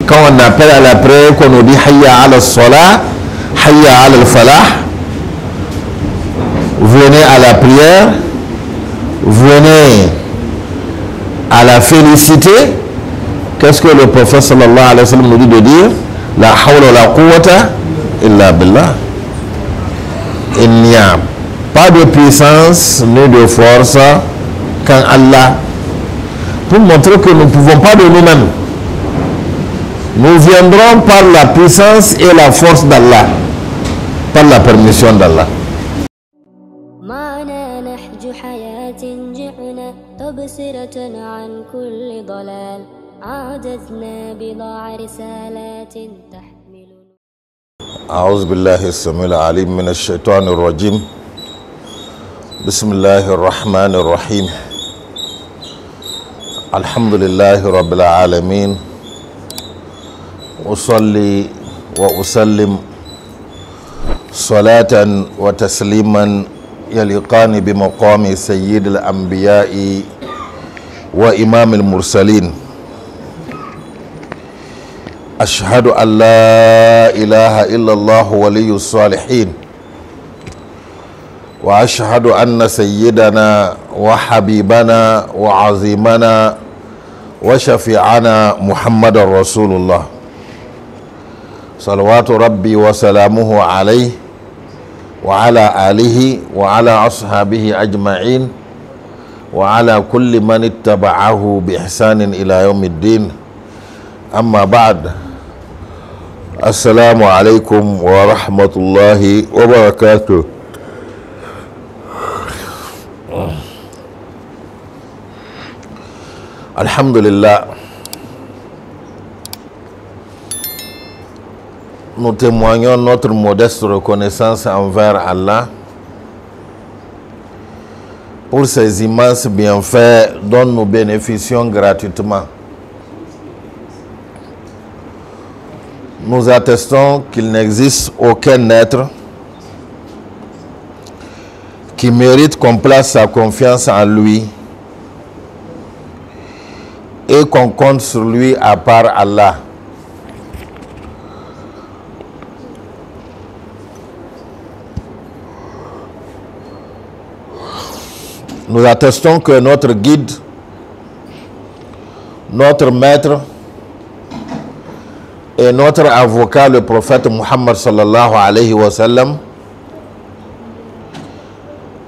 Quand on appelle à la prière, qu'on nous dit Hayya ala salah, Hayya ala al-falah, venez à la prière, venez à la félicité. Qu'est-ce que le prophète sallallahu alayhi wa sallam nous dit de dire? La hawla la quwwata illa billah. Il n'y a pas de puissance ni de force qu'en Allah, pour montrer que nous ne pouvons pas de nous-mêmes. Nous viendrons par la puissance et la force d'Allah, par la permission d'Allah. أعوذ بالله السميع العليم من الشيطان الرجيم. بسم الله الرحمن الرحيم. الحمد لله رب العالمين. أصلي وأسلم صلاة وتسليما يليقان بمقام سيد الأنبياء وإمام المرسلين. أشهد أن لا إله إلا الله ولي الصالحين، وأشهد أن سيدنا وحبيبنا وعظيمنا وشفيعنا محمد رسول الله، صلوات ربي وسلامه عليه وعلى آله وعلى أصحابه أجمعين وعلى كل من اتبعه بإحسان إلى يوم الدين. أما بعد، السلام عليكم ورحمة الله وبركاته. Alhamdulillah, nous témoignons notre modeste reconnaissance envers Allah pour ces immenses bienfaits dont nous bénéficions gratuitement. Nous attestons qu'il n'existe aucun être qui mérite qu'on place sa confiance en lui et qu'on compte sur lui à part Allah. Nous attestons que notre guide, notre maître et notre avocat, le prophète Muhammad sallallahu alayhi wa sallam,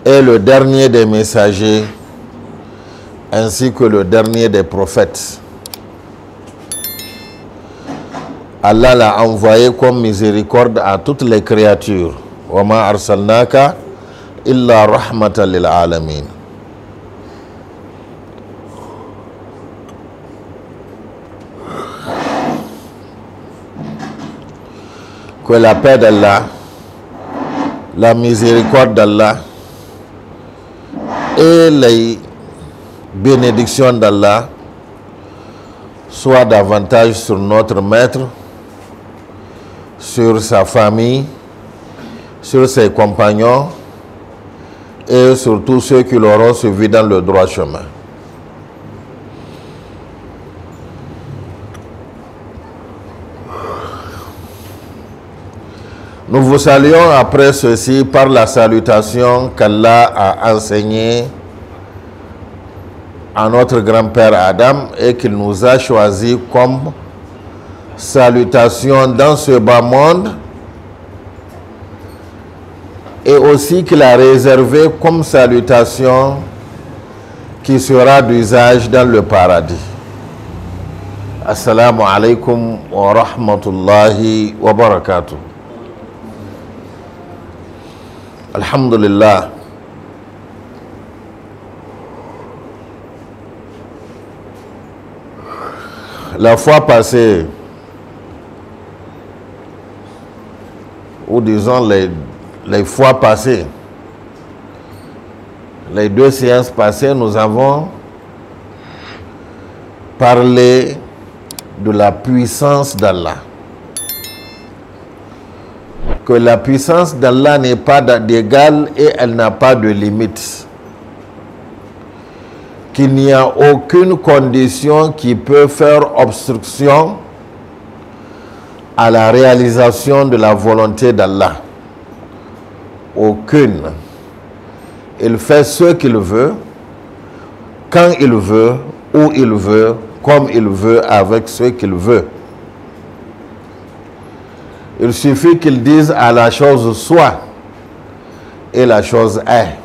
est le dernier des messagers ainsi que le dernier des prophètes. Allah l'a envoyé comme miséricorde à toutes les créatures. Wa ma arsalnaka illa rahmatan lil alamin. Que la paix d'Allah, la miséricorde d'Allah et les bénédictions d'Allah soient davantage sur notre maître, sur sa famille, sur ses compagnons et sur tous ceux qui l'auront suivi dans le droit chemin. Nous vous saluons après ceci par la salutation qu'Allah a enseignée à notre grand-père Adam et qu'il nous a choisi comme salutation dans ce bas monde, et aussi qu'il a réservé comme salutation qui sera d'usage dans le paradis. Assalamu alaikum wa rahmatullahi wa barakatuh. Alhamdulillah. La fois passée, ou disons les fois passées, les deux séances passées, nous avons parlé de la puissance d'Allah. Que la puissance d'Allah n'est pas d'égal et elle n'a pas de limite. Qu'il n'y a aucune condition qui peut faire obstruction à la réalisation de la volonté d'Allah. Aucune. Il fait ce qu'il veut, quand il veut, où il veut, comme il veut, avec ce qu'il veut. Il suffit qu'il dise à la chose soit et la chose est.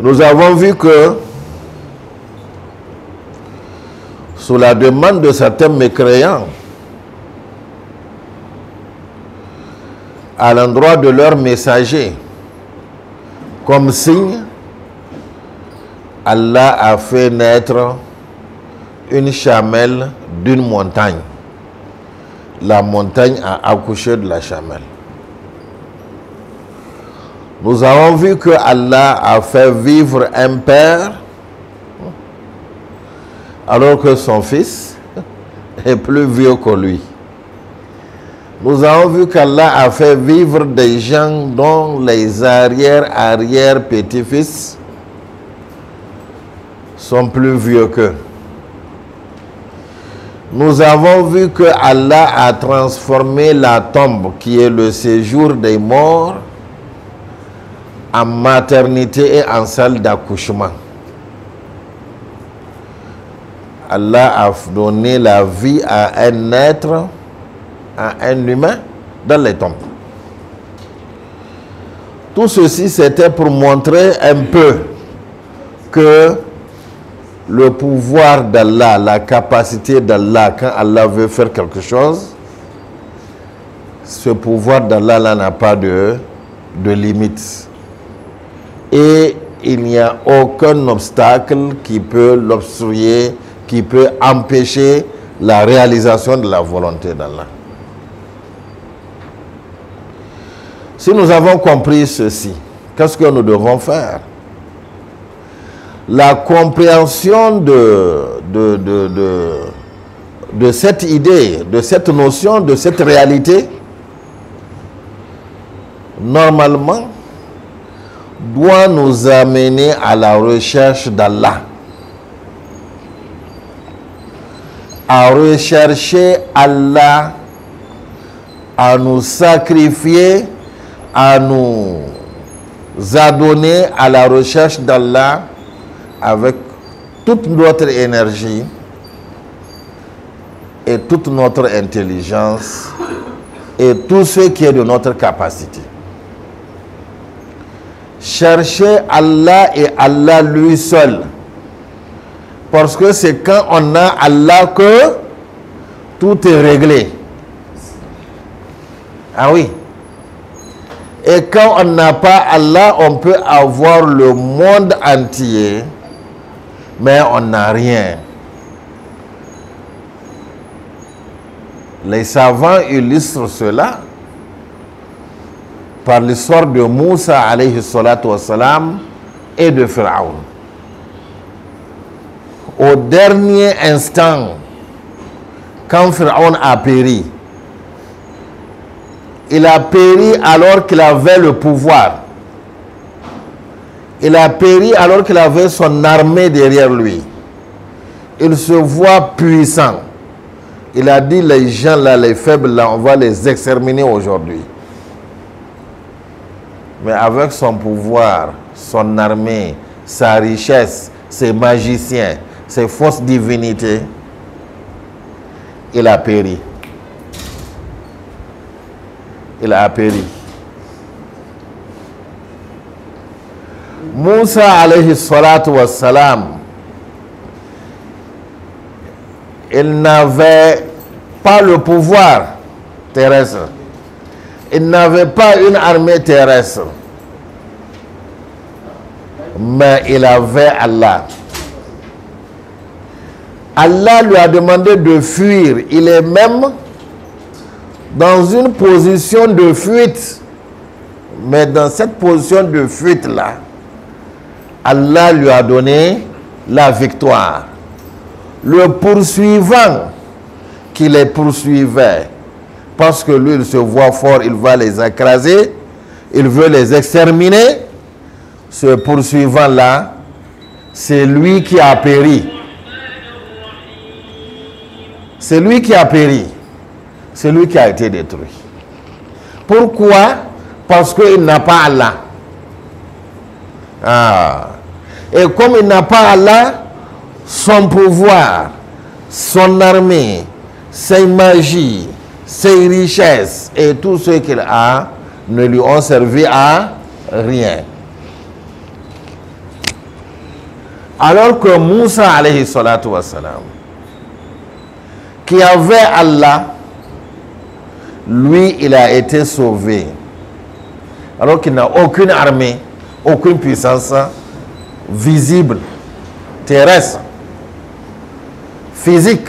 Nous avons vu que sous la demande de certains mécréants, à l'endroit de leurs messagers, comme signe, Allah a fait naître une chamelle d'une montagne. La montagne a accouché de la chamelle. Nous avons vu que Allah a fait vivre un père alors que son fils est plus vieux que lui. Nous avons vu qu'Allah a fait vivre des gens dont les arrière-petits-fils sont plus vieux qu'eux. Nous avons vu que Allah a transformé la tombe qui est le séjour des morts en maternité et en salle d'accouchement. Allah a donné la vie à un être, à un humain dans les tombes. Tout ceci, c'était pour montrer un peu que le pouvoir d'Allah, la capacité d'Allah, quand Allah veut faire quelque chose, ce pouvoir d'Allah n'a pas de limite. Et il n'y a aucun obstacle qui peut l'obstruer, qui peut empêcher la réalisation de la volonté d'Allah. Si nous avons compris ceci, qu'est-ce que nous devons faire? La compréhension de cette idée, de cette notion, de cette réalité, normalement, doit nous amener à la recherche d'Allah. À rechercher Allah, à nous sacrifier, à nous adonner à la recherche d'Allah avec toute notre énergie et toute notre intelligence et tout ce qui est de notre capacité. Chercher Allah et Allah lui seul. Parce que c'est quand on a Allah que tout est réglé. Ah oui. Et quand on n'a pas Allah, on peut avoir le monde entier, mais on n'a rien. Les savants illustrent cela par l'histoire de Moussa alayhi salatu wassalam et de Pharaon. Au dernier instant, quand Pharaon a péri, il a péri alors qu'il avait le pouvoir. Il a péri alors qu'il avait son armée derrière lui. Il se voit puissant. Il a dit, les gens là, les faibles là, on va les exterminer aujourd'hui. Mais avec son pouvoir, son armée, sa richesse, ses magiciens, ses fausses divinités, il a péri. Il a péri. Moussa alayhi salatu wassalam, il n'avait pas le pouvoir terrestre. Il n'avait pas une armée terrestre. Mais il avait Allah. Allah lui a demandé de fuir. Il est même dans une position de fuite. Mais dans cette position de fuite-là, Allah lui a donné la victoire. Le poursuivant qui les poursuivait, parce que lui, il se voit fort, il va les écraser, il veut les exterminer. Ce poursuivant-là c'est lui qui a péri. C'est lui qui a péri. C'est lui qui a été détruit. Pourquoi? Parce qu'il n'a pas Allah. Et comme il n'a pas Allah, son pouvoir, son armée, ses magies, ses richesses et tout ce qu'il a ne lui ont servi à rien. Alors que Moussa alayhi salatu wassalam, qui avait Allah, lui, il a été sauvé. Alors qu'il n'a aucune armée, aucune puissance visible, terrestre, physique.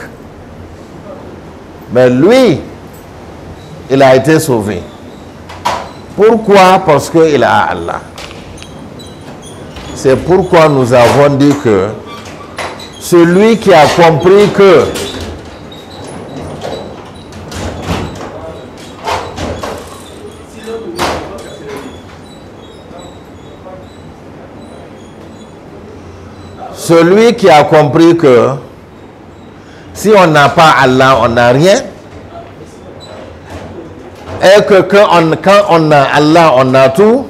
Mais lui, il a été sauvé. Pourquoi? Parce qu'il a Allah. C'est pourquoi nous avons dit que celui qui a compris que celui qui a compris que si on n'a pas Allah, on n'a rien, et que quand on a Allah, on a tout,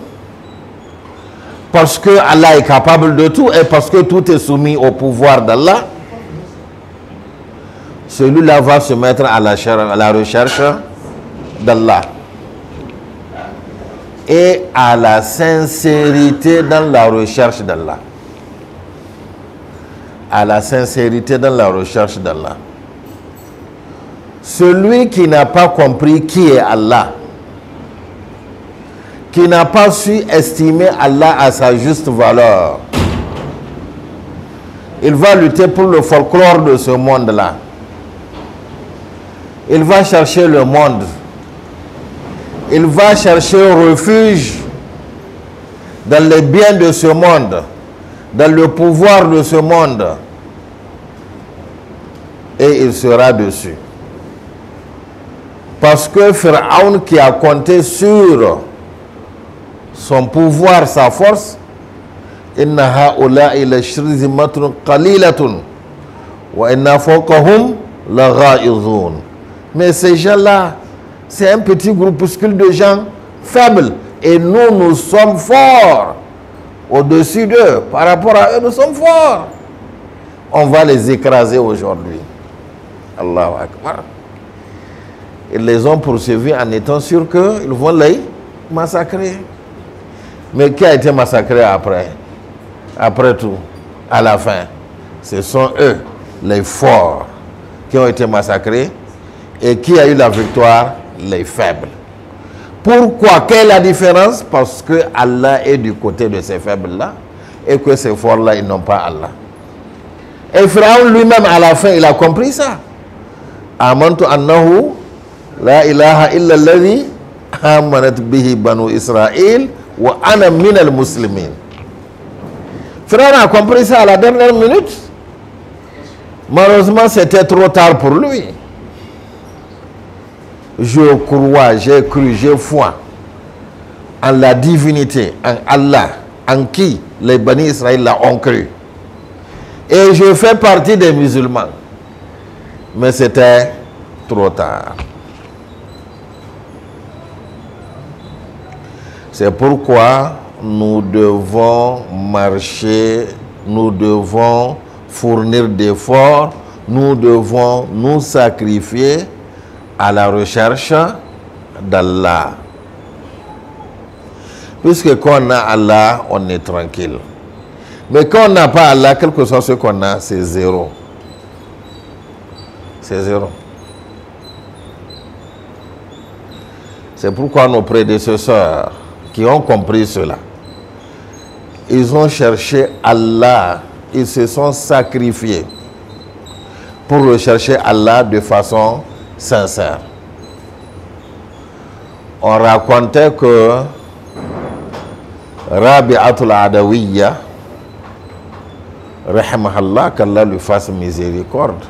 parce que Allah est capable de tout et parce que tout est soumis au pouvoir d'Allah, celui-là va se mettre à la recherche d'Allah et à la sincérité dans la recherche d'Allah. À la sincérité dans la recherche d'Allah. Celui qui n'a pas compris qui est Allah, qui n'a pas su estimer Allah à sa juste valeur, il va lutter pour le folklore de ce monde-là. Il va chercher le monde. Il va chercher refuge dans les biens de ce monde, dans le pouvoir de ce monde, et il sera dessus. Parce que Pharaon, qui a compté sur son pouvoir, sa force, inna ha'ula'i la shirzimatun qalilatun wa inna fawqahum la gha'izun. Mais ces gens-là, c'est un petit groupuscule de gens faibles, et nous, nous sommes forts. Au-dessus d'eux, par rapport à eux, nous sommes forts. On va les écraser aujourd'hui. Allahu Akbar. Ils les ont poursuivis en étant sûrs qu'ils vont les massacrer. Mais qui a été massacré après? Après tout, à la fin, ce sont eux, les forts, qui ont été massacrés. Et qui a eu la victoire? Les faibles. Pourquoi? Quelle est la différence? Parce que Allah est du côté de ces faibles-là et que ces forts-là, ils n'ont pas Allah. Et Pharaon lui-même, à la fin, il a compris ça. Amantu annahu la ilaha illa alladhi amanat bihi banu Israël wa ana minal muslimin. Pharaon a compris ça à la dernière minute. Malheureusement, c'était trop tard pour lui. Je crois, j'ai cru, j'ai foi en la divinité, en Allah, en qui les Bani Israël ont cru. Et je fais partie des musulmans. Mais c'était trop tard. C'est pourquoi nous devons marcher, nous devons fournir d'efforts, nous devons nous sacrifier à la recherche d'Allah. Puisque quand on a Allah, on est tranquille. Mais quand on n'a pas Allah, quel que soit ce qu'on a, c'est zéro. C'est zéro. C'est pourquoi nos prédécesseurs qui ont compris cela, ils ont cherché Allah, ils se sont sacrifiés pour rechercher Allah de façon sincère. On racontait que Rabi'atul Adawiyya, rahmahallah, qu'Allah lui fasse miséricorde,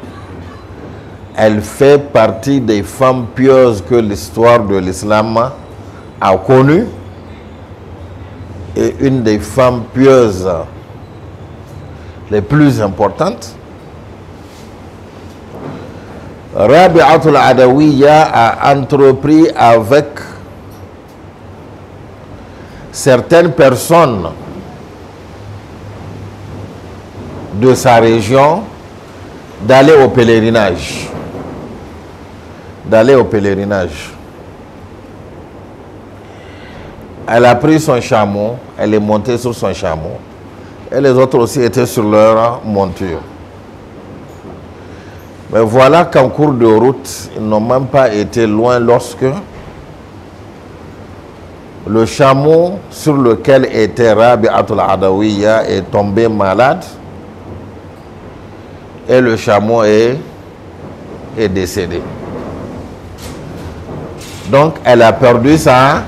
elle fait partie des femmes pieuses que l'histoire de l'islam a connues, et une des femmes pieuses les plus importantes. Rabi'atul Adawiyya a entrepris avec certaines personnes de sa région d'aller au pèlerinage. Elle a pris son chameau, elle est montée sur son chameau. Et les autres aussi étaient sur leur monture. Mais voilà qu'en cours de route, ils n'ont même pas été loin lorsque le chameau sur lequel était Rabi'atul Adawiyya est tombé malade et le chameau est décédé. Donc, elle a perdu sa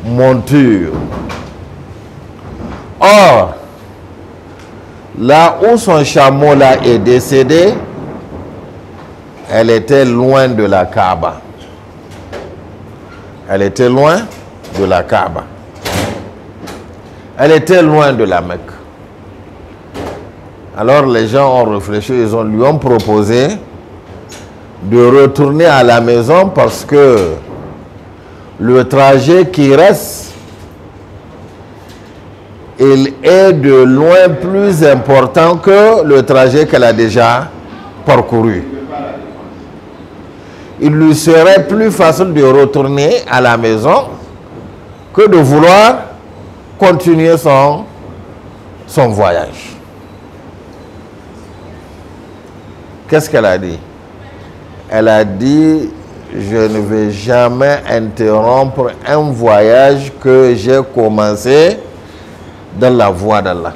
monture. Or, là où son chameau là est décédé, elle était loin de la Kaaba. Elle était loin de la Kaaba. Elle était loin de la Mecque. Alors les gens ont réfléchi, lui ont proposé de retourner à la maison parce que le trajet qui reste, il est de loin plus important que le trajet qu'elle a déjà parcouru. Il lui serait plus facile de retourner à la maison que de vouloir continuer son voyage. Qu'est-ce qu'elle a dit? Elle a dit, je ne vais jamais interrompre un voyage que j'ai commencé dans la voie d'Allah.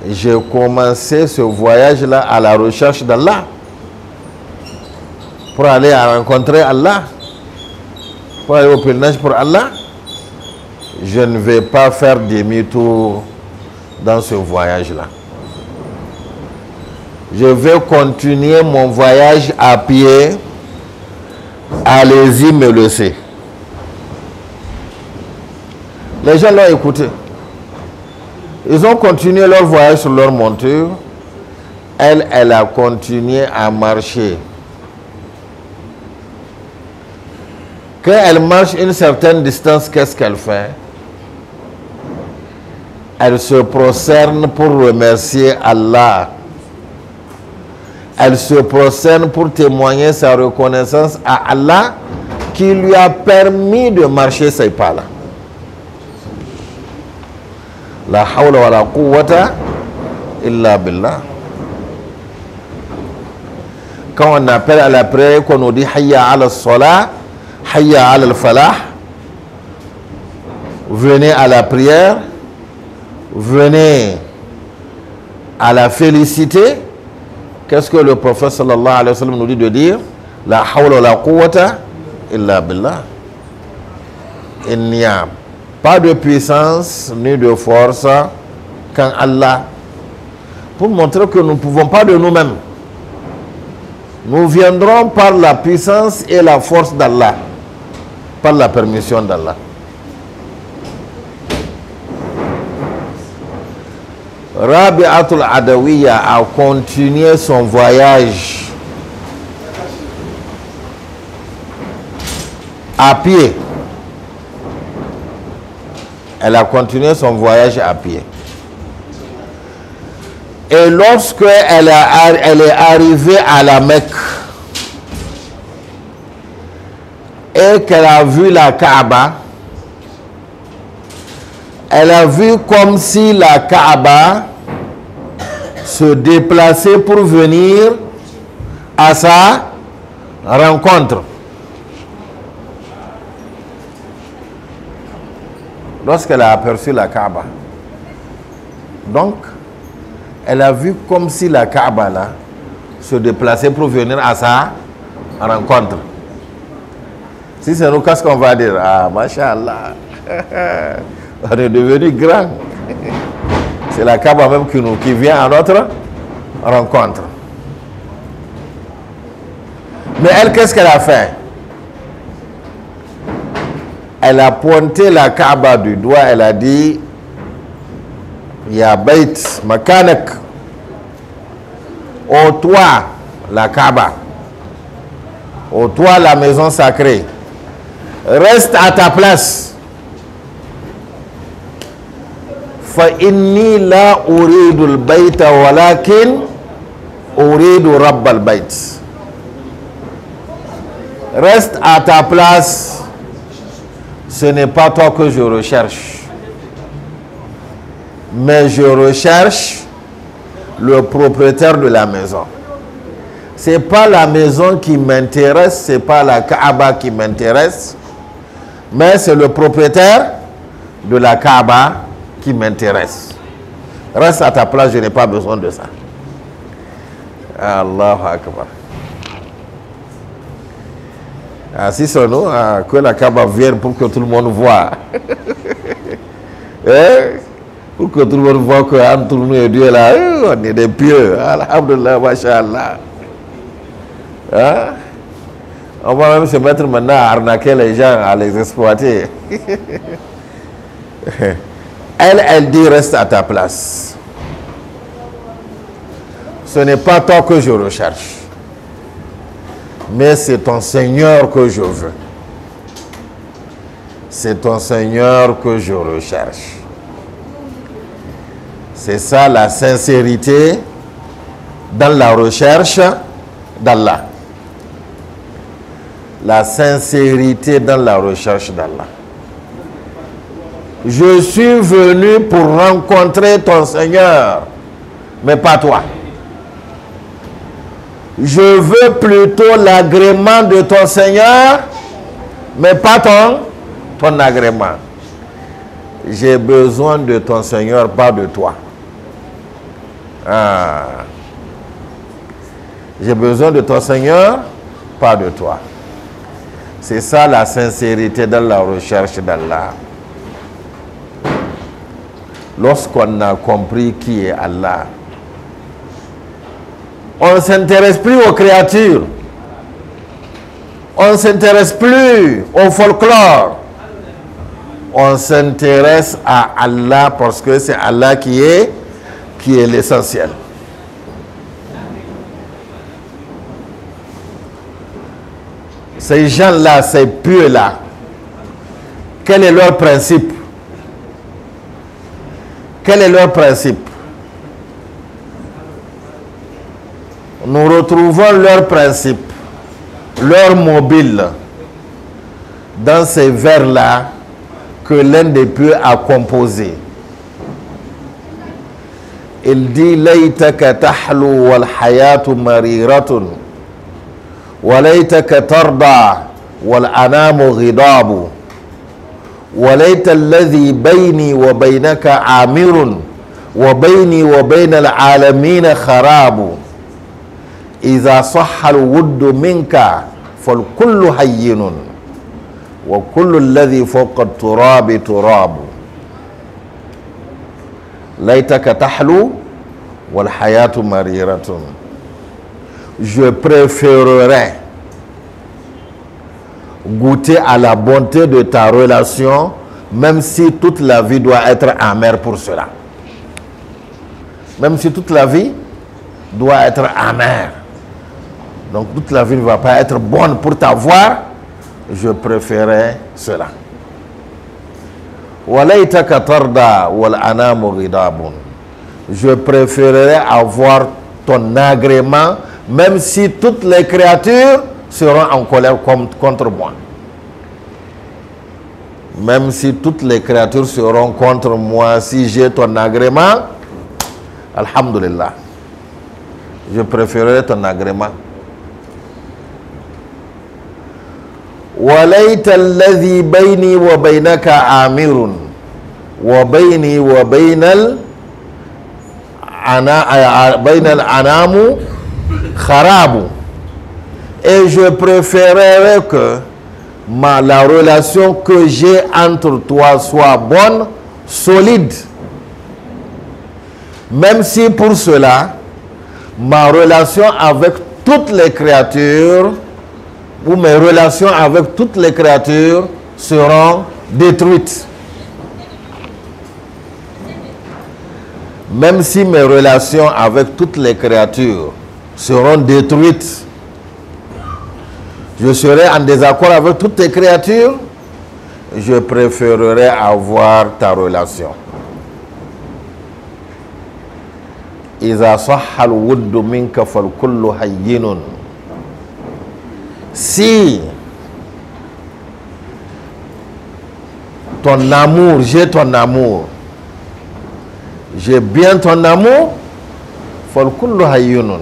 J'ai commencé ce voyage-là à la recherche d'Allah, pour aller rencontrer Allah, pour aller au pèlerinage pour Allah. Je ne vais pas faire demi-tour dans ce voyage-là. Je vais continuer mon voyage à pied. Allez-y me laisser. Les gens l'ont écouté. Ils ont continué leur voyage sur leur monture. Elle a continué à marcher. Quand elle marche une certaine distance, qu'est-ce qu'elle fait? Elle se prosterne pour remercier Allah. Elle se prosterne pour témoigner sa reconnaissance à Allah qui lui a permis de marcher ces pas-là. La hawla wa la quwwata illa billah. Quand on appelle à la prière, qu'on nous dit hayya ala salah, hayya ala al-falah, venez à la prière, venez à la félicité. Qu'est-ce que le prophète sallallahu alayhi wa sallam nous dit de dire? La hawla wa la quwwata illa billah. Il n'y a pas de puissance ni de force qu'en Allah. Pour montrer que nous ne pouvons pas de nous-mêmes. Nous viendrons par la puissance et la force d'Allah, par la permission d'Allah. Rabi'atul Adawiyya a continué son voyage à pied. Elle a continué son voyage à pied. Et lorsque elle est arrivée à la Mecque et qu'elle a vu la Kaaba, elle a vu comme si la Kaaba se déplaçait pour venir à sa rencontre. Lorsqu'elle a aperçu la Kaaba, donc, elle a vu comme si la Kaaba là se déplaçait pour venir à sa rencontre. Si c'est nous, qu'est-ce qu'on va dire? Ah, Masha'Allah. On est devenu grand. C'est la Kaaba même qui vient à notre rencontre. Mais elle, qu'est-ce qu'elle a fait? Elle a pointé la Kaaba du doigt, elle a dit Il y a Beit Makanak. Au toit, la Kaaba. Au toit, la maison sacrée. Reste à ta place. Fa inni la uridu al-bayta walakin uridu rabb al-bayt. Reste à ta place. Ce n'est pas toi que je recherche. Mais je recherche le propriétaire de la maison. Ce n'est pas la maison qui m'intéresse, ce n'est pas la Kaaba qui m'intéresse, mais c'est le propriétaire de la Kaaba qui m'intéresse. Reste à ta place, je n'ai pas besoin de ça. Allahu Akbar. Si c'est nous, que la Kaaba vienne pour que tout le monde voit. Pour que tout le monde voit qu'entre nous et Dieu là, on est des pieux. Alhamdulillah, masha'Allah. On va même se mettre maintenant à arnaquer les gens, à les exploiter. Elle dit reste à ta place. Ce n'est pas toi que je recherche, mais c'est ton Seigneur que je veux. C'est ton Seigneur que je recherche. C'est ça la sincérité dans la recherche d'Allah. La sincérité dans la recherche d'Allah. Je suis venu pour rencontrer ton Seigneur, mais pas toi. Je veux plutôt l'agrément de ton Seigneur, mais pas ton agrément. J'ai besoin de ton Seigneur, pas de toi. J'ai besoin de ton Seigneur, pas de toi. C'est ça la sincérité dans la recherche d'Allah. Lorsqu'on a compris qui est Allah, on ne s'intéresse plus aux créatures. On ne s'intéresse plus au folklore. On s'intéresse à Allah parce que c'est Allah qui est l'essentiel. Ces gens-là, ces pieux-là, quel est leur principe? Quel est leur principe? Nous retrouvons leur principe, leur mobile, dans ces vers-là que l'un des pieux a composé. Il dit Laytaka tahlu wal hayatu mariratun wa laytaka tarda wal anamu ghidabu wa layta alladhi bayni wa baynaka amirun wa bayni wa bayna al alamina kharabu idha sahha al wuddu minka fal kullu hayyinun wa kullu alladhi fawqa at-turabi turabu. Laytaka tahlu wal hayatu mariratun. Je préférerais goûter à la bonté de ta relation, même si toute la vie doit être amère pour cela. Même si toute la vie doit être amère. Donc toute la vie ne va pas être bonne pour t'avoir. Je préférais cela. Je préférerais avoir ton agrément, même si toutes les créatures seront en colère contre moi. Même si toutes les créatures seront contre moi, si j'ai ton agrément, alhamdulillah, je préférerais ton agrément. وَلَيْتَ الَّذِي بَيْنِي وَبَيْنَكَ عَامِرٌ وَبَيْنِي وَبَيْنَ الْأَنَامُ خَرَابُ. Et je préférerais que la relation que j'ai entre toi soit bonne, solide. Même si pour cela, ma relation avec toutes les créatures ou mes relations avec toutes les créatures seront détruites. même si mes relations avec toutes les créatures seront détruites, je serai en désaccord avec toutes les créatures, je préférerais avoir ta relation. إذا صح الود منك فالكل هين. Si ton amour, j'ai ton amour, j'ai bien ton amour, فالكل هين.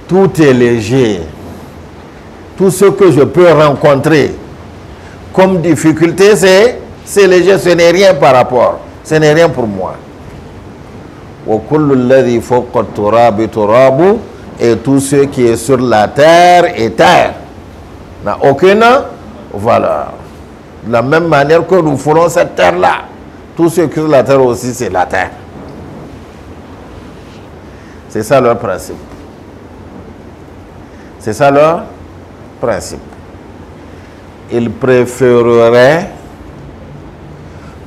Tout est léger. Tout ce que je peux rencontrer comme difficulté, c'est léger, ce n'est rien par rapport, ce n'est rien pour moi. Et tout ce qui est sur la terre est terre, n'a aucune valeur. De la même manière que nous ferons cette terre-là, tout ce qui est sur la terre aussi, c'est la terre. C'est ça leur principe. C'est ça leur principe. Ils préféreraient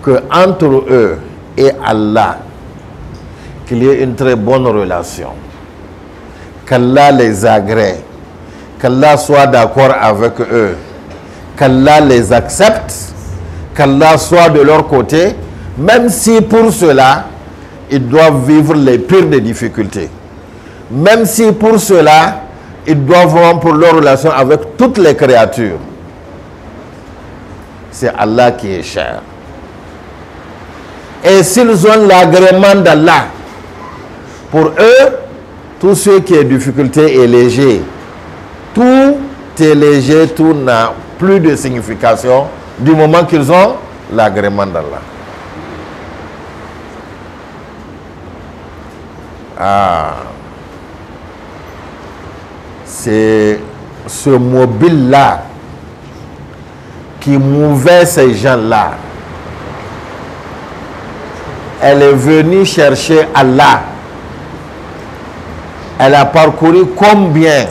que entre eux et Allah, qu'il y ait une très bonne relation, qu'Allah les agrée, qu'Allah soit d'accord avec eux, qu'Allah les accepte, qu'Allah soit de leur côté, même si pour cela, ils doivent vivre les pires des difficultés. Même si pour cela, ils doivent rompre leur relation avec toutes les créatures. C'est Allah qui est cher. Et s'ils ont l'agrément d'Allah, pour eux, tout ce qui est difficulté est léger. Tout est léger, tout n'a plus de signification du moment qu'ils ont l'agrément d'Allah. Ah, c'est ce mobile-là qui mouvait ces gens-là. Elle est venue chercher Allah. Elle a parcouru combien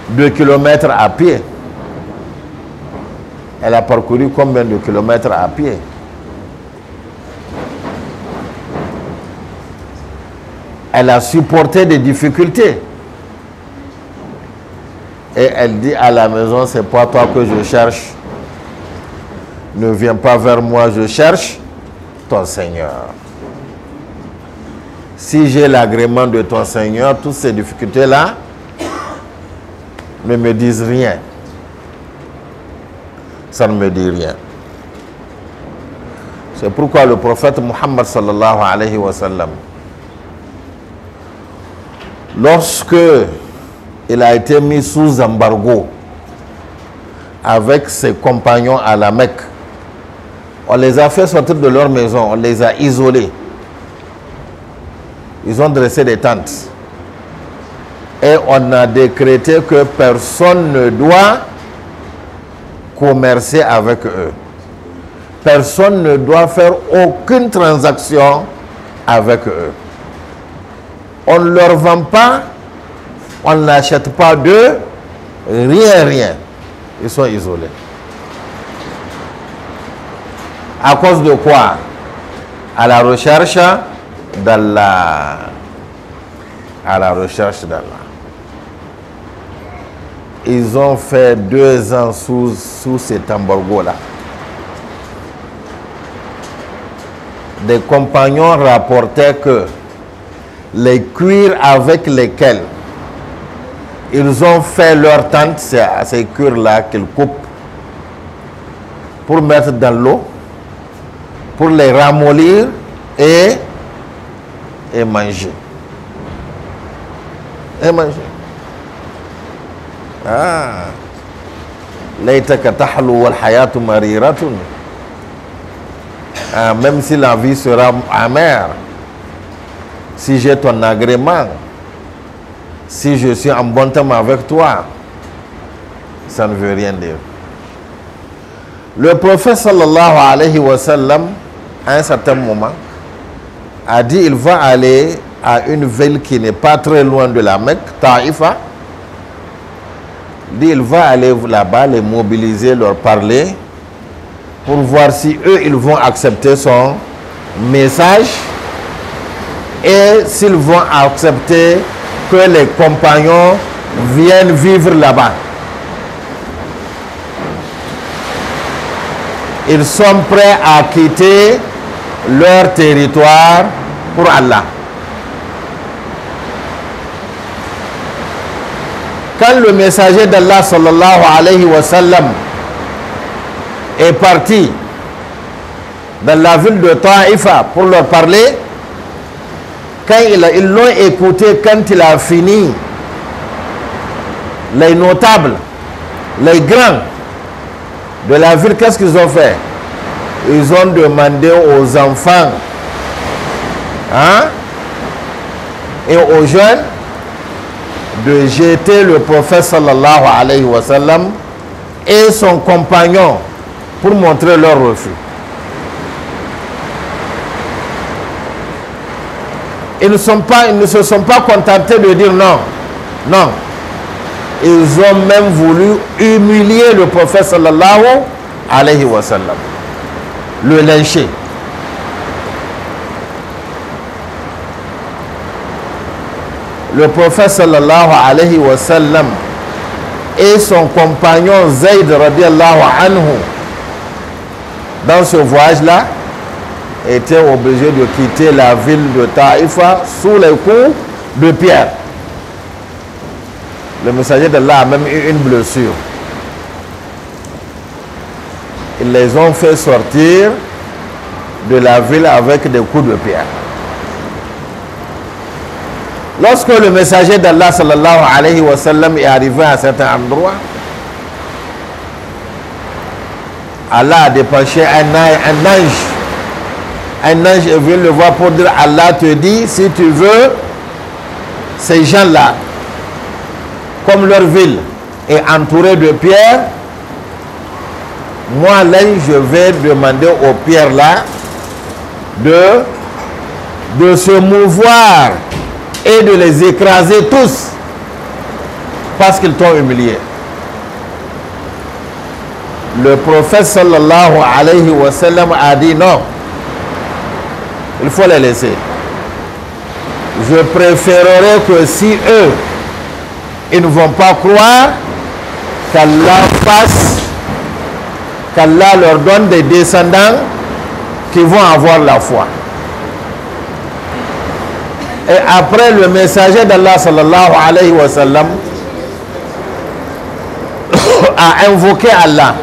de kilomètres à pied? Elle a parcouru combien de kilomètres à pied? Elle a supporté des difficultés. Et elle dit à la maison, c'est pas toi que je cherche. Ne viens pas vers moi, je cherche ton Seigneur. Si j'ai l'agrément de ton Seigneur, toutes ces difficultés-là ne me disent rien. Ça ne me dit rien. C'est pourquoi le prophète Muhammad sallallahu alayhi wa sallam, lorsque il a été mis sous embargo avec ses compagnons à la Mecque, on les a fait sortir de leur maison, on les a isolés. Ils ont dressé des tentes. Et on a décrété que personne ne doit commercer avec eux. Personne ne doit faire aucune transaction avec eux. On ne leur vend pas, on n'achète pas d'eux, rien. Ils sont isolés. À cause de quoi? À la recherche d'Allah. À la recherche d'Allah. Ils ont fait 2 ans sous cet embargo-là. Des compagnons rapportaient que les cuirs avec lesquels ils ont fait leur tente, c'est à ces cuirs-là qu'ils coupent pour mettre dans l'eau, pour les ramollir et manger. Et manger. Ah. Laytaka tahlu wal hayatu mariratun. Même si la vie sera amère, si j'ai ton agrément, si je suis en bon terme avec toi, ça ne veut rien dire. Le prophète sallallahu alayhi wa sallam, à un certain moment, a dit il va aller à une ville qui n'est pas très loin de la Mecque, Taïfa. Il dit il va aller là-bas, les mobiliser, leur parler, pour voir si eux, ils vont accepter son message et s'ils vont accepter que les compagnons viennent vivre là-bas. Ils sont prêts à quitter leur territoire pour Allah. Quand le messager d'Allah sallallahu alayhi wa sallam est parti dans la ville de Taïfa pour leur parler, quand ils l'ont écouté, quand il a fini, les notables, les grands de la ville, qu'est-ce qu'ils ont fait? Ils ont demandé aux enfants et aux jeunes de jeter le prophète sallallahu alayhi wa sallam et son compagnon pour montrer leur refus. Ils ne se sont pas contentés de dire non. Non. Ils ont même voulu humilier le prophète sallallahu alayhi wa sallam. Le lyncher. Le prophète sallallahu alayhi wa sallam et son compagnon Zayd radiallahu anhu, dans ce voyage-là, étaient obligés de quitter la ville de Taïfa sous les coups de pierre. Le messager d'Allah a même eu une blessure. Ils les ont fait sortir de la ville avec des coups de pierre. Lorsque le messager d'Allah sallallahu alayhi wa sallam est arrivé à un certain endroit, Allah a dépêché un ange. Un ange est venu le voir pour dire, Allah te dit, si tu veux, ces gens-là, comme leur ville est entourée de pierres, moi là, je vais demander aux pierres-là de se mouvoir et de les écraser tous parce qu'ils t'ont humilié. Le prophète sallallahu alayhi wa sallam a dit non, il faut les laisser. Je préférerais que si eux, ils ne vont pas croire, qu'Allah leur donne des descendants qui vont avoir la foi. Et après, le messager d'Allah sallallahu alayhi wa sallam a invoqué Allah.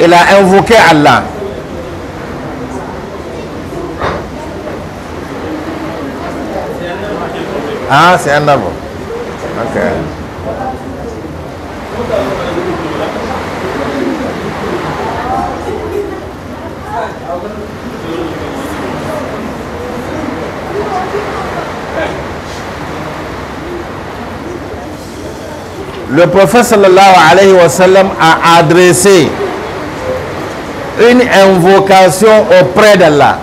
Il a invoqué Allah. Ah, c'est un arbre. Ok. Le prophète sallallahu alayhi wa sallam a adressé une invocation auprès d'Allah.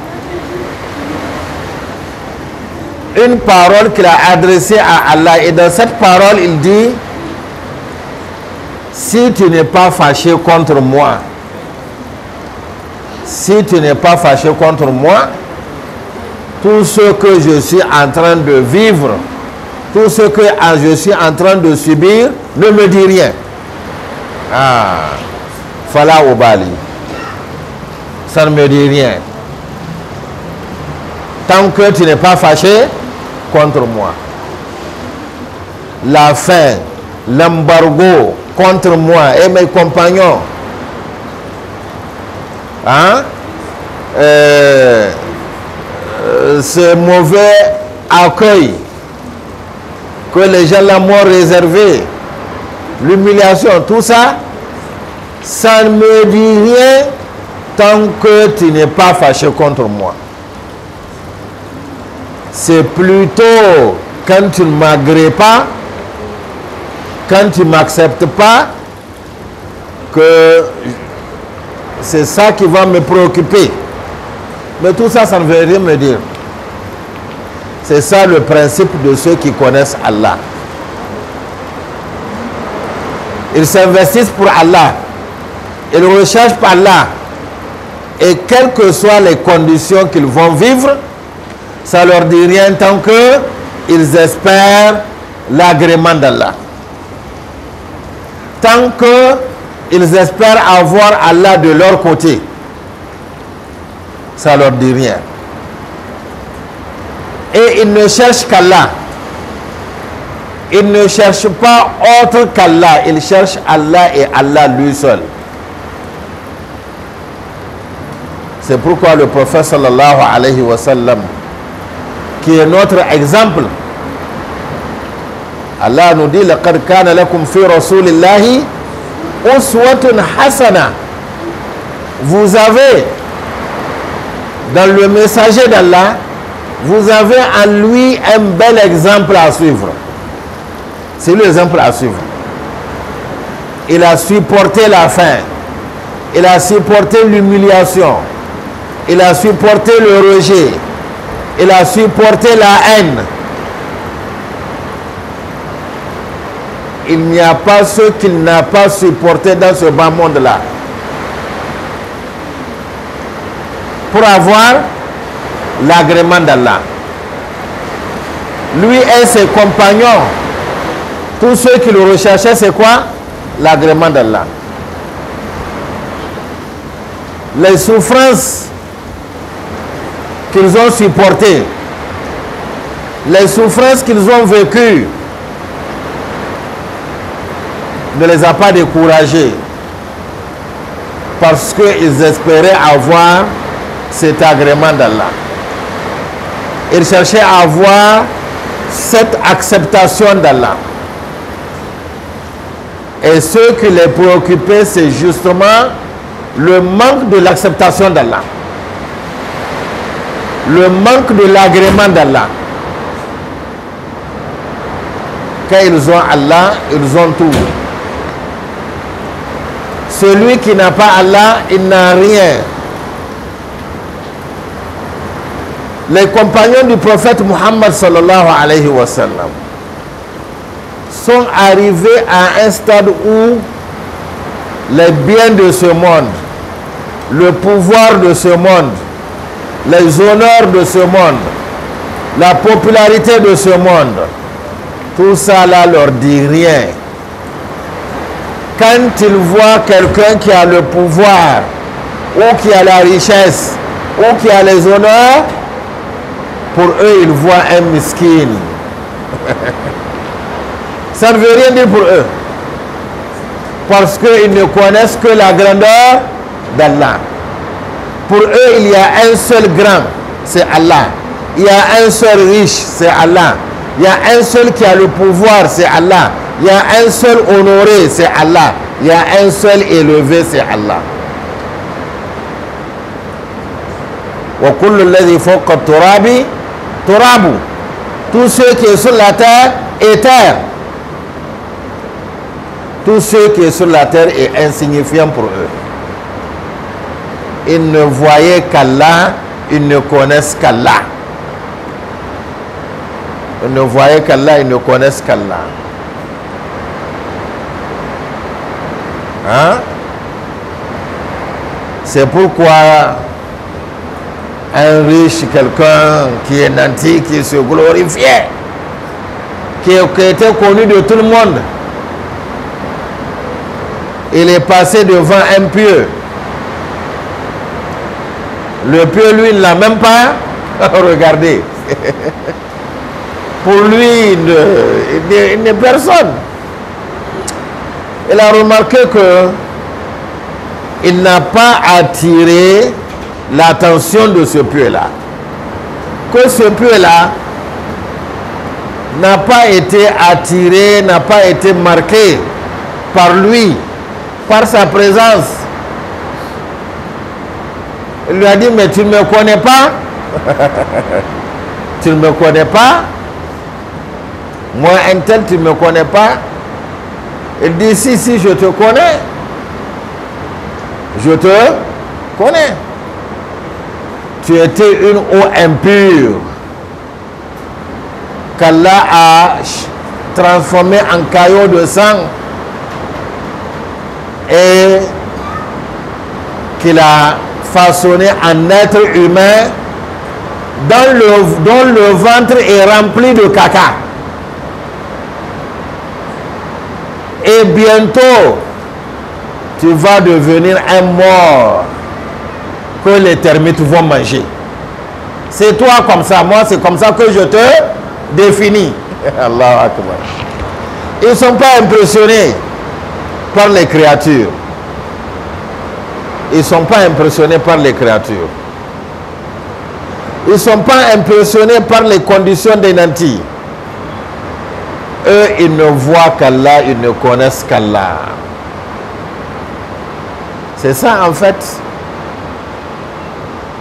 Une parole qu'il a adressée à Allah. Et dans cette parole, il dit, si tu n'es pas fâché contre moi, si tu n'es pas fâché contre moi, tout ce que je suis en train de vivre, tout ce que je suis en train de subir, ne me dis rien. Ah, Fala Obali. Ça ne me dit rien. Tant que tu n'es pas fâché contre moi. La faim, l'embargo contre moi et mes compagnons, ce mauvais accueil que les gens là m'ont réservé, l'humiliation, tout ça, ça ne me dit rien tant que tu n'es pas fâché contre moi. C'est plutôt quand tu ne m'agrées pas, quand tu ne m'acceptes pas, que c'est ça qui va me préoccuper. Mais tout ça, ça ne veut rien me dire. C'est ça le principe de ceux qui connaissent Allah. Ils s'investissent pour Allah. Ils recherchent par Allah. Et quelles que soient les conditions qu'ils vont vivre, ça ne leur dit rien tant qu'ils espèrent l'agrément d'Allah. Tant qu'ils espèrent avoir Allah de leur côté, ça ne leur dit rien. Et ils ne cherchent qu'Allah. Ils ne cherchent pas autre qu'Allah. Ils cherchent Allah et Allah lui seul. C'est pourquoi le prophète sallallahu alayhi wa sallam, qui est notre exemple, Allah nous dit laqad kana lakum fi rasulillahi uswatun hasana. Vous avez dans le messager d'Allah, vous avez en lui un bel exemple à suivre. C'est l'exemple à suivre. Il a supporté la faim. Il a supporté l'humiliation. Il a supporté le rejet. Il a supporté la haine. Il n'y a pas ce qu'il n'a pas supporté dans ce bas monde-là. Pour avoir l'agrément d'Allah. Lui et ses compagnons, tous ceux qui le recherchaient, c'est quoi? L'agrément d'Allah. Les souffrances qu'ils ont supportées, les souffrances qu'ils ont vécues, ne les a pas découragés parce qu'ils espéraient avoir cet agrément d'Allah. Ils cherchaient à avoir cette acceptation d'Allah. Et ce qui les préoccupait, c'est justement le manque de l'acceptation d'Allah. Le manque de l'agrément d'Allah. Quand ils ont Allah, ils ont tout. Celui qui n'a pas Allah, il n'a rien. Les compagnons du prophète Muhammad sallallahu alayhi wa sallam sont arrivés à un stade où les biens de ce monde, le pouvoir de ce monde, les honneurs de ce monde, la popularité de ce monde, tout ça là leur dit rien. Quand ils voient quelqu'un qui a le pouvoir, ou qui a la richesse, ou qui a les honneurs, pour eux, ils voient un miskin. Ça ne veut rien dire pour eux. Parce qu'ils ne connaissent que la grandeur d'Allah. Pour eux, il y a un seul grand, c'est Allah. Il y a un seul riche, c'est Allah. Il y a un seul qui a le pouvoir, c'est Allah. Il y a un seul honoré, c'est Allah. Il y a un seul élevé, c'est Allah. وَكُلُّ الَّذِي فَوْقَ التُّرَابِ تُرَابُ. Tout ce qui est sur la terre est terre. Tout ce qui est sur la terre est insignifiant pour eux. Ils ne voyaient qu'Allah, ils ne connaissent qu'Allah. Ils ne voyaient qu'Allah, ils ne connaissent qu'Allah. Hein? C'est pourquoi un riche, quelqu'un qui est nanti, qui se glorifiait, qui était connu de tout le monde, il est passé devant un pieux. Le pieux, lui, ne l'a même pas regardé. Pour lui, il n'est personne. Il a remarqué que il n'a pas attiré l'attention de ce pieux-là. Que ce pieux-là n'a pas été attiré, n'a pas été marqué par lui, par sa présence. Il lui a dit, mais tu ne me connais pas? Tu ne me connais pas? Moi, un tel, tu ne me connais pas? Il dit, si, je te connais. Je te connais. Tu étais une eau impure qu'Allah a transformée en caillot de sang et qu'il a façonné un être humain dont le ventre est rempli de caca. Et bientôt, tu vas devenir un mort que les termites vont manger. C'est toi comme ça, moi c'est comme ça que je te définis. Allahu Akbar. Ils ne sont pas impressionnés par les créatures. Ils ne sont pas impressionnés par les créatures. Ils ne sont pas impressionnés par les conditions des nantis. Eux, ils ne voient qu'Allah, ils ne connaissent qu'Allah. C'est ça en fait.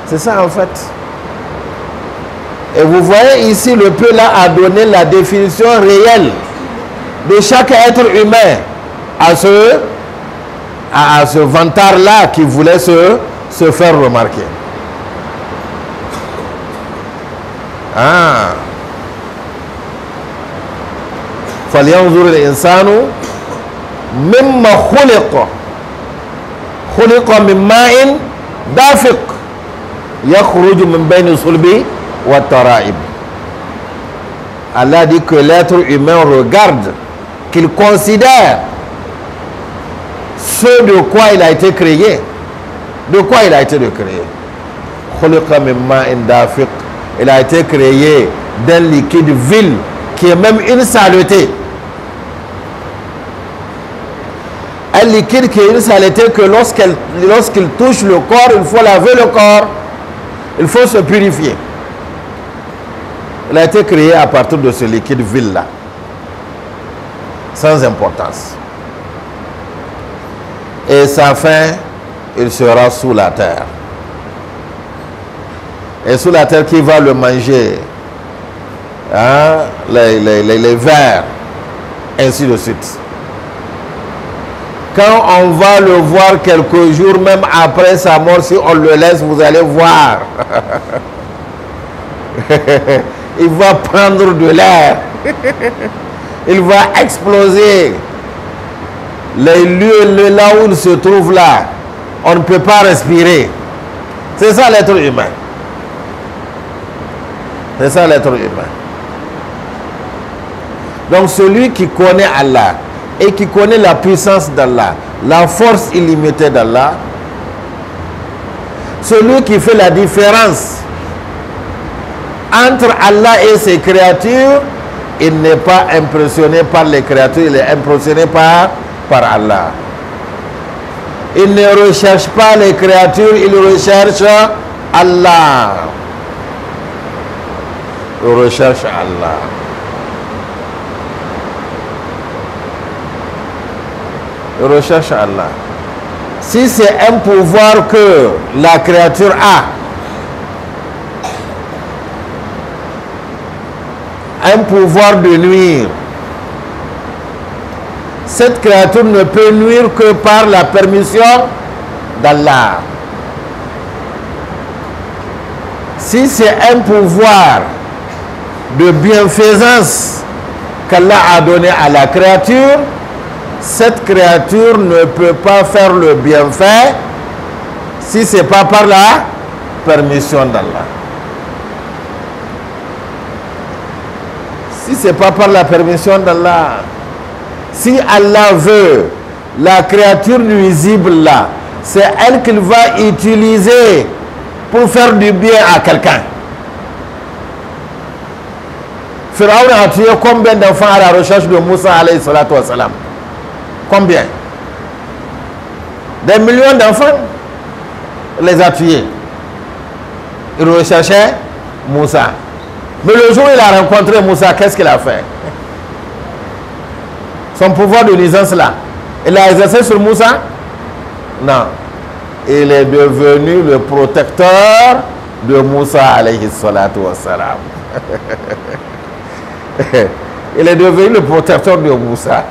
C'est ça en fait. Et vous voyez ici, le peu là a donné la définition réelle de chaque être humain à ce vantard-là qui voulait se faire remarquer. Ah. فَلْيَنْظُرِ الْإِنسَانُ مِمَّا خُلِقَ خُلِقَ مِنْ مَاءٍ دَافِقٍ يَخْرُجُ مِنْ بَيْنِ الصُّلْبِ وَالتَّرَائِبِ. Allah dit que l'être humain regarde, qu'il considère ce de quoi il a été créé. De quoi il a été créé? خُلِقَ مِنْ مَاءٍ دَافِقٍ. Il a été créé d'un liquide vil qui est même une saleté. Un liquide qui est une saleté que lorsqu'il touche le corps, il faut laver le corps, il faut se purifier. Il a été créé à partir de ce liquide vil-là, sans importance. Et sa fin, il sera sous la terre. Et sous la terre, qui va le manger? Hein? Les vers, ainsi de suite. Quand on va le voir quelques jours, même après sa mort, si on le laisse, vous allez voir. Il va prendre de l'air. Il va exploser. Les lieux là où il se trouve là, on ne peut pas respirer. C'est ça l'être humain. C'est ça l'être humain. Donc celui qui connaît Allah et qui connaît la puissance d'Allah, la force illimitée d'Allah, celui qui fait la différence entre Allah et ses créatures, il n'est pas impressionné par les créatures, il est impressionné par Allah. Il ne recherche pas les créatures, il recherche Allah. Il recherche Allah. Il recherche Allah. Si c'est un pouvoir que la créature a, un pouvoir de nuire, cette créature ne peut nuire que par la permission d'Allah. Si c'est un pouvoir de bienfaisance qu'Allah a donné à la créature, cette créature ne peut pas faire le bienfait si ce n'est pas par la permission d'Allah. Si ce n'est pas par la permission d'Allah, si Allah veut, la créature nuisible là, c'est elle qu'il va utiliser pour faire du bien à quelqu'un. Pharaon a tué combien d'enfants à la recherche de Moussa alayhi salatu wa salam? Combien? Des millions d'enfants. Il les a tués. Il recherchait Moussa. Mais le jour où il a rencontré Moussa, qu'est-ce qu'il a fait? Son pouvoir de nuisance là, il l'a exercé sur Moussa? Non. Il est devenu le protecteur de Moussa alayhi salatu wa salam. Il est devenu le protecteur de Moussa.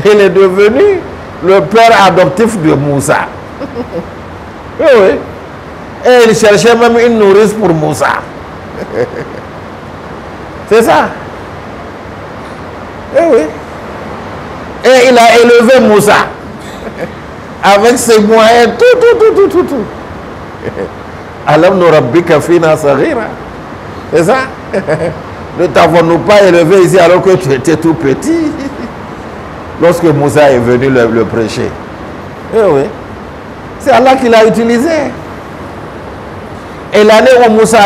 Il est devenu le père adoptif de Moussa. Oui, oui. Et il cherchait même une nourrice pour Moussa. C'est ça. Eh oui. Et il a élevé Moussa. Avec ses moyens, tout. Alam nurabbika fina saghira. C'est ça? Ne t'avons-nous pas élevé ici alors que tu étais tout petit? Lorsque Moussa est venu le prêcher. Eh oui. C'est Allah qui l'a utilisé. Et l'année où Moussa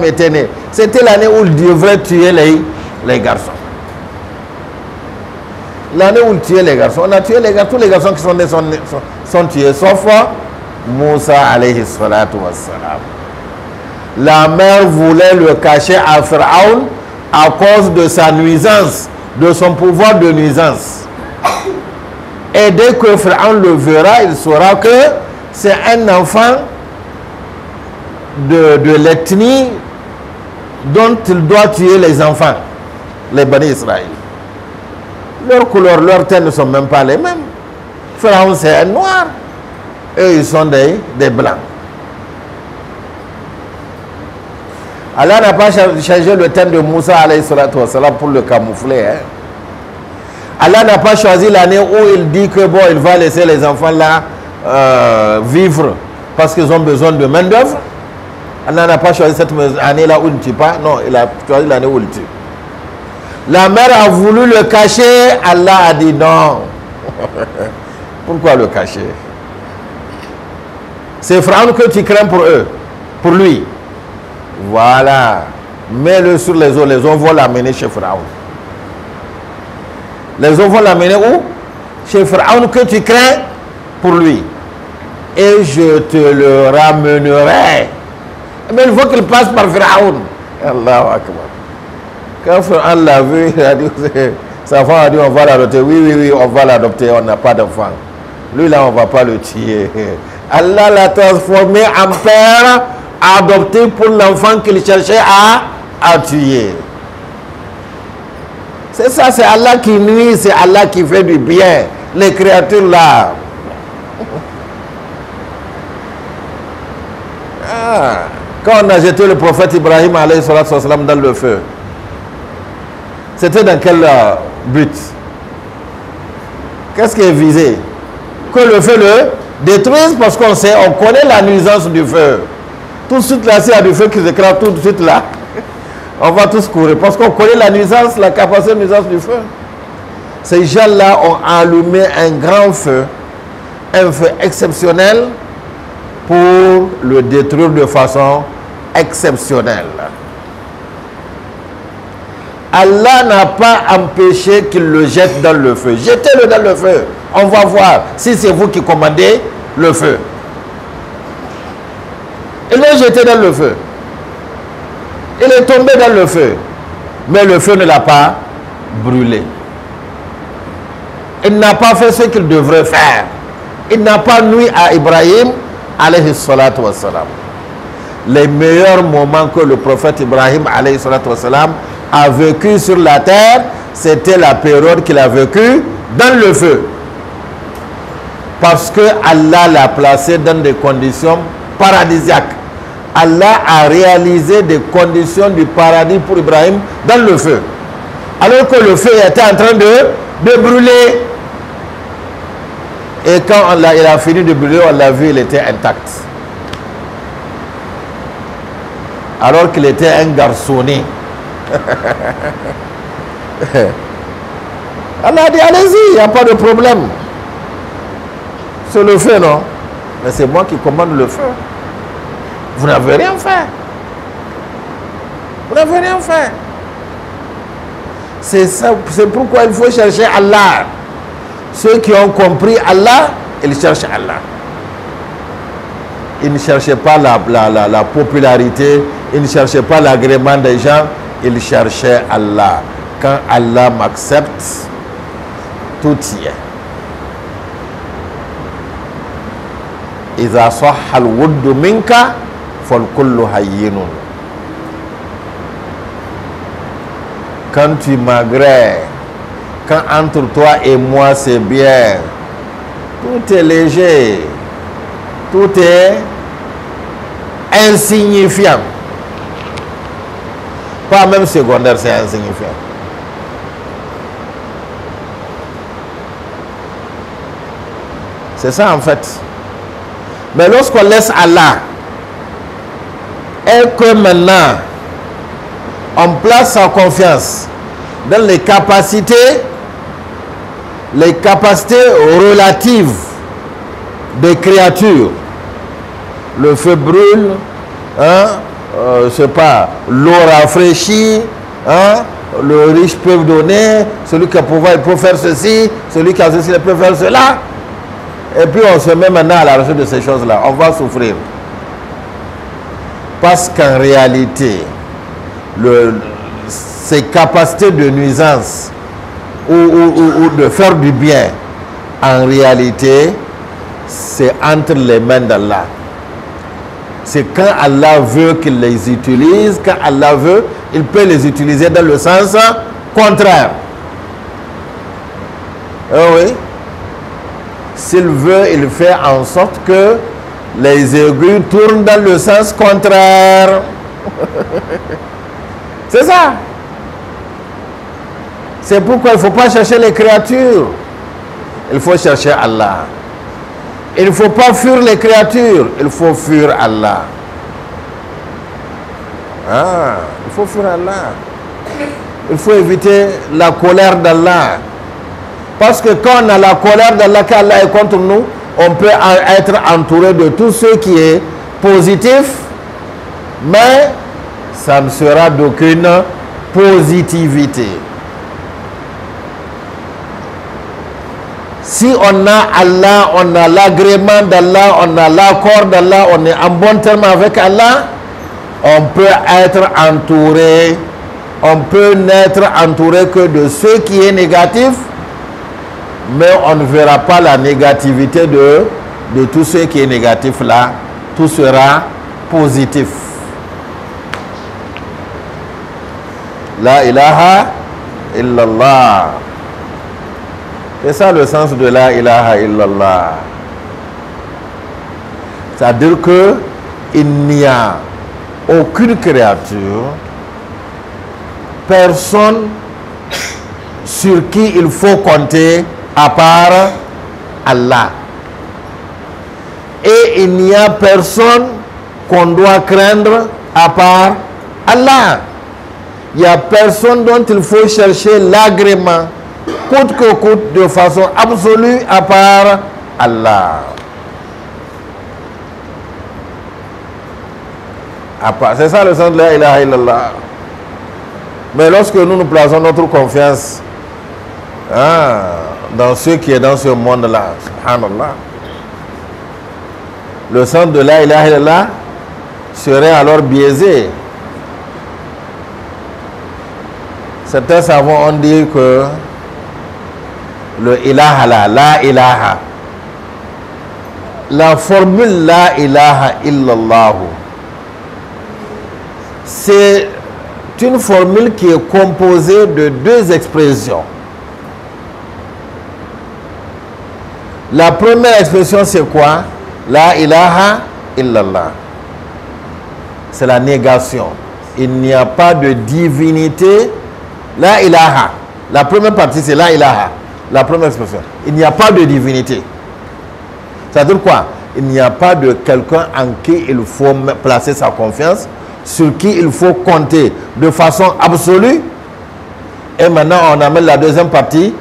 était né, c'était l'année où Dieu devrait tuer les garçons. L'année où il tuait les garçons, on a tué les garçons, tous les garçons qui sont nés sont tués, sauf Moussa alayhi salatu wassalam. La mère voulait le cacher à Pharaon à cause de sa nuisance, de son pouvoir de nuisance. Et dès que Pharaon le verra, il saura que c'est un enfant de l'ethnie dont il doit tuer les enfants, les Bani Israël. Leur couleur, leurs teintes ne sont même pas les mêmes. Pharaon c'est un noir, eux ils sont des blancs. Allah n'a pas changé le teint de Moussa alayhi salatu wassalam pour le camoufler. Hein. Allah n'a pas choisi l'année où il dit que bon, il va laisser les enfants là vivre parce qu'ils ont besoin de main d'œuvre. Allah n'a pas choisi cette année là où il ne tue pas. Non, il a choisi l'année où il tue. La mère a voulu le cacher. Allah a dit non. Pourquoi le cacher? C'est Pharaon que tu crains pour eux, pour lui. Voilà. Mets-le sur les eaux. Les eaux vont l'amener chez Pharaon. Les eaux vont l'amener où? Chez Pharaon que tu crains pour lui. Et je te le ramènerai. Mais il faut qu'il passe par Pharaon. Allahu Akbar. Quand Pharaon l'a vu, il a dit, sa femme a dit on va l'adopter. Oui, on va l'adopter. On n'a pas d'enfant. Lui là, on ne va pas le tuer. Allah l'a transformé en père adopté pour l'enfant qu'il cherchait à tuer. C'est ça, c'est Allah qui nuit, c'est Allah qui fait du bien. Les créatures là. Quand on a jeté le prophète Ibrahim alayhi salatu wassalam dans le feu, c'était dans quel but? Qu'est-ce qui est visé? Que le feu le détruise, parce qu'on sait, on connaît la nuisance du feu. Tout de suite là, s'il y a du feu qui se crée tout de suite là, on va tous courir parce qu'on connaît la nuisance, la capacité de nuisance du feu. Ces gens-là ont allumé un grand feu, un feu exceptionnel pour le détruire de façon exceptionnelle. Allah n'a pas empêché qu'il le jette dans le feu. Jetez-le dans le feu. On va voir si c'est vous qui commandez le feu. Il l'a jeté dans le feu. Il est tombé dans le feu. Mais le feu ne l'a pas brûlé. Il n'a pas fait ce qu'il devrait faire. Il n'a pas nui à Ibrahim alayhi salatu wassalam. Les meilleurs moments que le prophète Ibrahim alayhi salatu wassalam a vécu sur la terre, c'était la période qu'il a vécu dans le feu. Parce que Allah l'a placé dans des conditions paradisiaques. Allah a réalisé des conditions du paradis pour Ibrahim dans le feu. Alors que le feu était en train de brûler. Et quand il a fini de brûler, on l'a vu, il était intact. Alors qu'il était un garçonnet. Allah a dit, allez-y, il n'y a pas de problème. C'est le feu, non? Mais c'est moi qui commande le feu. Vous n'avez rien fait. Vous n'avez rien fait. C'est ça, c'est pourquoi il faut chercher Allah. Ceux qui ont compris Allah, ils cherchent Allah. Ils ne cherchaient pas la popularité, ils ne cherchaient pas l'agrément des gens, ils cherchaient Allah. Quand Allah m'accepte, tout y est. إذا صح الود منك فالكل هين. Quand tu m'agrées, quand entre toi et moi c'est bien, tout est léger, tout est insignifiant. Pas même secondaire, c'est insignifiant. C'est ça en fait. Mais lorsqu'on laisse Allah et que maintenant on place sa confiance dans les capacités relatives des créatures, le feu brûle, hein, je sais pas, l'eau rafraîchit, hein, le riche peut donner, celui qui a pouvoir il peut faire ceci, celui qui a ceci il peut faire cela. Et puis on se met maintenant à la recherche de ces choses-là. On va souffrir. Parce qu'en réalité, ces capacités de nuisance ou de faire du bien, en réalité, c'est entre les mains d'Allah. C'est quand Allah veut qu'il les utilise, quand Allah veut, il peut les utiliser dans le sens contraire. Oh oui. S'il veut, il fait en sorte que les aiguilles tournent dans le sens contraire. C'est ça. C'est pourquoi il ne faut pas chercher les créatures. Il faut chercher Allah. Il ne faut pas fuir les créatures. Il faut fuir Allah. Ah, il faut fuir Allah. Il faut éviter la colère d'Allah. Parce que quand on a la colère d'Allah, quand Allah est contre nous, on peut être entouré de tout ce qui est positif, mais ça ne sera d'aucune positivité. Si on a Allah, on a l'agrément d'Allah, on a l'accord d'Allah, on est en bon terme avec Allah, on peut être entouré, on peut n'être entouré que de ce qui est négatif, mais on ne verra pas la négativité de tout ce qui est négatif là. Tout sera positif. La ilaha illallah. C'est ça le sens de la ilaha illallah. C'est-à-dire que il n'y a aucune créature, personne sur qui il faut compter à part Allah. Et il n'y a personne qu'on doit craindre à part Allah. Il n'y a personne dont il faut chercher l'agrément, coûte que coûte, de façon absolue à part Allah. C'est ça le sens de la ilaha illallah. Mais lorsque nous plaçons notre confiance dans ce qui est dans ce monde-là, subhanallah, le sens de la ilaha illallah serait alors biaisé. Certains savants ont dit que le ilaha la ilaha, la formule la ilaha illallah, c'est une formule qui est composée de deux expressions. La première expression, c'est quoi? La ilaha illallah. C'est la négation. Il n'y a pas de divinité. La ilaha. La première partie, c'est la ilaha. La première expression. Il n'y a pas de divinité. Ça veut dire quoi? Il n'y a pas de quelqu'un en qui il faut placer sa confiance, sur qui il faut compter de façon absolue. Et maintenant, on amène la deuxième partie,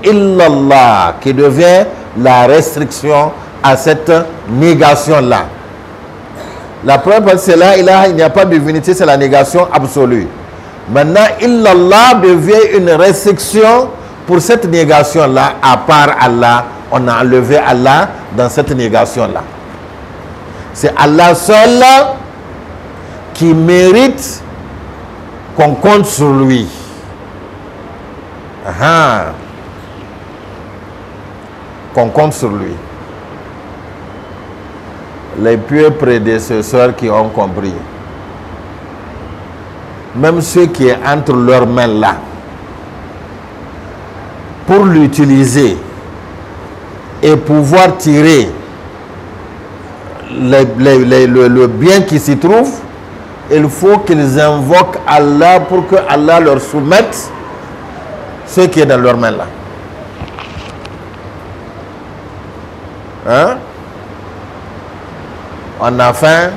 illallah, qui devient la restriction à cette négation-là. La première partie, c'est là, il n'y a pas de divinité, c'est la négation absolue. Maintenant, illallah devient une restriction pour cette négation-là, à part Allah. On a enlevé Allah dans cette négation-là. C'est Allah seul qui mérite qu'on compte sur lui. Qu'on compte sur lui. Les pieux prédécesseurs qui ont compris, même ceux qui sont entre leurs mains là, pour l'utiliser et pouvoir tirer le bien qui s'y trouve, il faut qu'ils invoquent Allah pour que Allah leur soumette ce qui est dans leurs mains là. Hein? On a faim,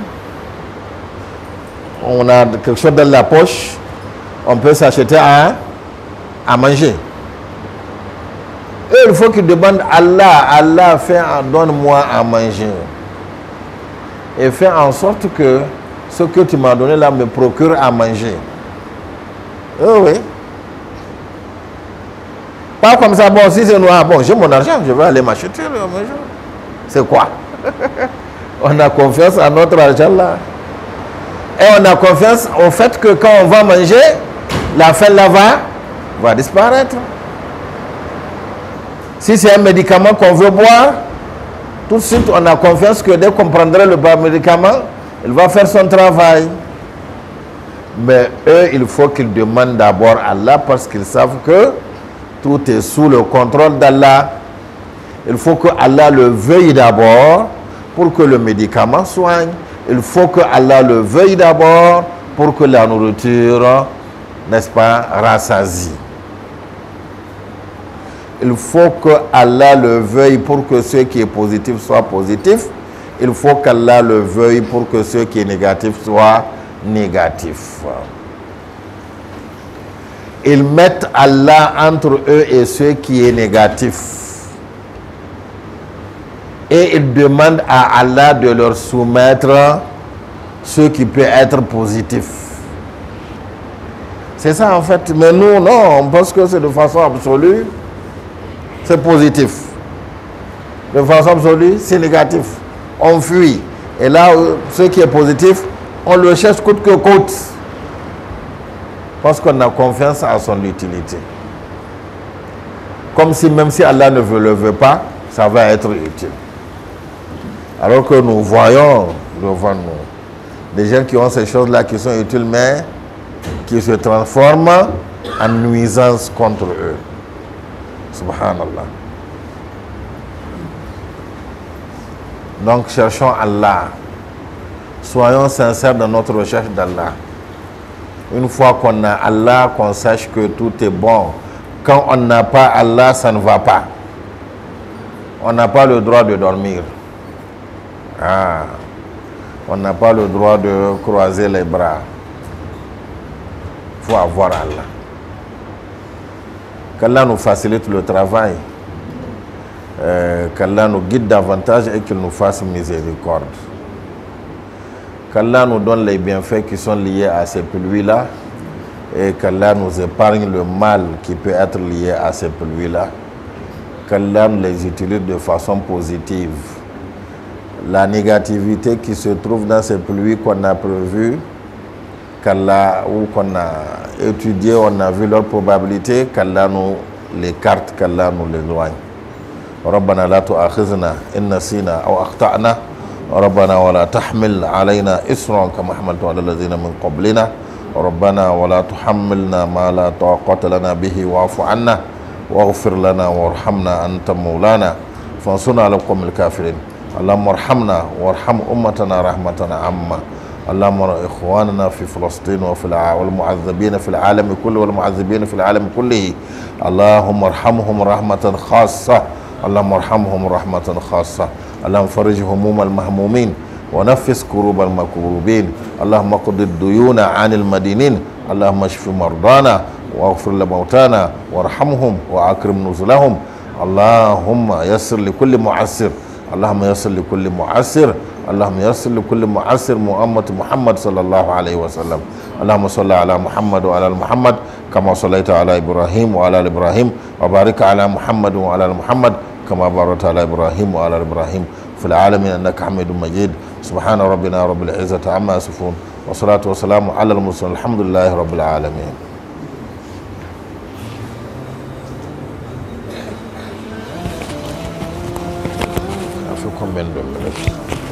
on a quelque chose dans la poche, on peut s'acheter à manger. Et il faut qu'il demande à Allah, Allah, donne-moi à manger. Et fais en sorte que ce que tu m'as donné là me procure à manger. Oh oui. Pas comme ça, bon, si c'est noir, bon, j'ai mon argent, je vais aller m'acheter le manger. C'est quoi? On a confiance à notre argent là. Et on a confiance au fait que quand on va manger, la faim là va disparaître. Si c'est un médicament qu'on veut boire, tout de suite on a confiance que dès qu'on prendrait le médicament, il va faire son travail. Mais eux, il faut qu'ils demandent d'abord à Allah parce qu'ils savent que tout est sous le contrôle d'Allah. Il faut que Allah le veuille d'abord pour que le médicament soigne. Il faut que Allah le veuille d'abord pour que la nourriture, n'est-ce pas, rassasie. Il faut que Allah le veuille pour que ce qui est positif soit positif. Il faut qu'Allah le veuille pour que ce qui est négatif soit négatif. Ils mettent Allah entre eux et ce qui est négatif. Et ils demandent à Allah de leur soumettre ce qui peut être positif. C'est ça en fait. Mais nous, non, on pense que c'est de façon absolue, c'est positif. De façon absolue, c'est négatif. On fuit. Et là, ce qui est positif, on le cherche coûte que coûte. Parce qu'on a confiance à son utilité. Comme si même si Allah ne le veut pas, ça va être utile. Alors que nous voyons devant nous des gens qui ont ces choses-là qui sont utiles, mais qui se transforment en nuisance contre eux. Subhanallah. Donc cherchons Allah. Soyons sincères dans notre recherche d'Allah. Une fois qu'on a Allah, qu'on sache que tout est bon. Quand on n'a pas Allah, ça ne va pas. On n'a pas le droit de dormir. On n'a pas le droit de croiser les bras. Il faut avoir Allah. Qu'Allah nous facilite le travail. Qu'Allah nous guide davantage et qu'il nous fasse miséricorde. Qu'Allah nous donne les bienfaits qui sont liés à ces pluies-là et qu'Allah nous épargne le mal qui peut être lié à ces pluies-là. Qu'Allah nous les utilise de façon positive. La négativité qui se trouve dans ces pluies qu'on a prévues, qu'Allah, ou qu'on a étudié, on a vu leur probabilité, qu'Allah nous l'écarte, qu'Allah nous l'éloigne. ربنا لا تؤاخذنا إن نسينا أو أخطأنا ربنا ولا تحمل علينا إصرا كما حملته على الذين من قبلنا ربنا ولا تحملنا ما لا طاقة لنا به واعف عنا واغفر لنا وارحمنا أنت مولانا فانصرنا على القوم الكافرين اللهم ارحمنا وارحم أمتنا رحمة عامة اللهم إخواننا في فلسطين والمعذبين في العالم كله والمعذبين في العالم كله اللهم ارحمهم رحمة خاصة اللهم ارحمهم رحمة خاصة اللهم فرج هموم المهمومين ونفس كروب المكروبين اللهم اقض الديون عن المدينين اللهم اشف مرضانا واغفر لموتانا وارحمهم واكرم نزلهم اللهم يسر لكل معسر اللهم يسر لكل معسر اللهم يسر لكل معسر محمد صلى الله عليه وسلم اللهم صل على محمد وعلى ال محمد كما صليت على ابراهيم وعلى ال ابراهيم وبارك على محمد وعلى ال محمد كما باركت على ابراهيم وعلى ال ابراهيم في العالمين انك حميد مجيد سبحان ربنا رب العزة عما يصفون والصلاة والسلام على المرسلين الحمد لله رب العالمين. Ça fait combien de minutes?